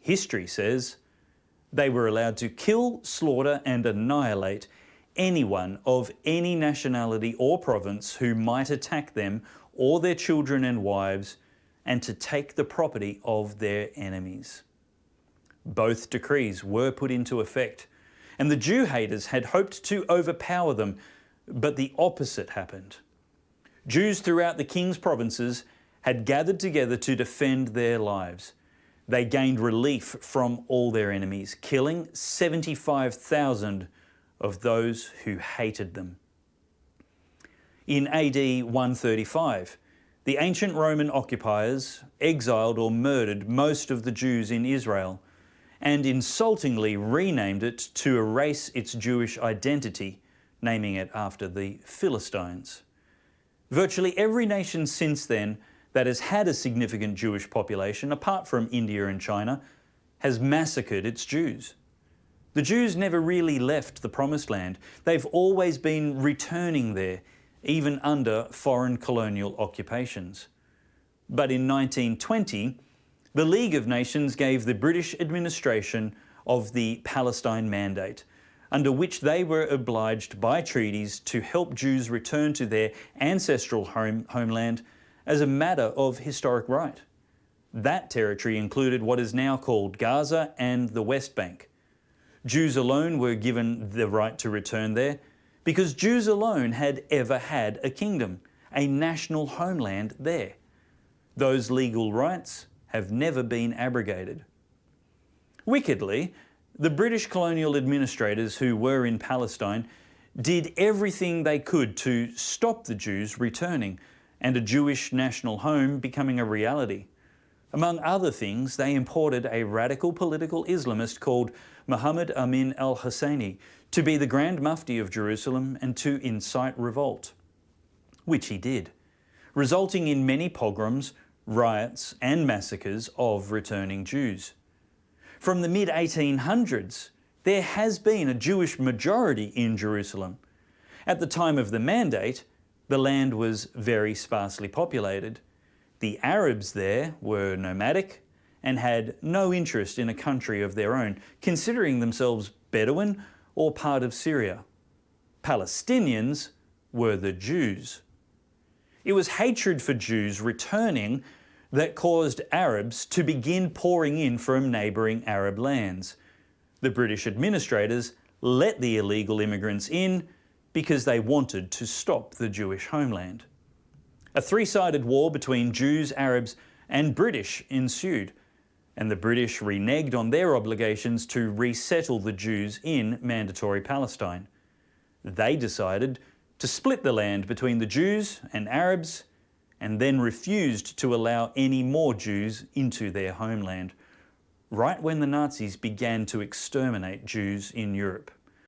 History says they were allowed to kill, slaughter and annihilate anyone of any nationality or province who might attack them or their children and wives, and to take the property of their enemies. Both decrees were put into effect, and the Jew haters had hoped to overpower them, but the opposite happened. Jews throughout the king's provinces had gathered together to defend their lives. They gained relief from all their enemies, killing 75,000 of those who hated them. In AD 135, the ancient Roman occupiers exiled or murdered most of the Jews in Israel and insultingly renamed it to erase its Jewish identity, naming it after the Philistines. Virtually every nation since then that has had a significant Jewish population, apart from India and China, has massacred its Jews. The Jews never really left the Promised Land. They've always been returning there, even under foreign colonial occupations. But in 1920, the League of Nations gave the British administration of the Palestine Mandate, under which they were obliged by treaties to help Jews return to their ancestral homeland as a matter of historic right. That territory included what is now called Gaza and the West Bank. Jews alone were given the right to return there because Jews alone had ever had a kingdom, a national homeland there. Those legal rights have never been abrogated. Wickedly, the British colonial administrators who were in Palestine did everything they could to stop the Jews returning and a Jewish national home becoming a reality. Among other things, they imported a radical political Islamist called Muhammad Amin al-Husseini to be the Grand Mufti of Jerusalem and to incite revolt, which he did, resulting in many pogroms, riots and massacres of returning Jews. From the mid-1800s, there has been a Jewish majority in Jerusalem. At the time of the Mandate, the land was very sparsely populated. The Arabs there were nomadic and had no interest in a country of their own, considering themselves Bedouin or part of Syria. Palestinians were the Jews. It was hatred for Jews returning that caused Arabs to begin pouring in from neighbouring Arab lands. The British administrators let the illegal immigrants in because they wanted to stop the Jewish homeland. A three-sided war between Jews, Arabs and British ensued, and the British reneged on their obligations to resettle the Jews in Mandatory Palestine. They decided to split the land between the Jews and Arabs, and then refused to allow any more Jews into their homeland, right when the Nazis began to exterminate Jews in Europe.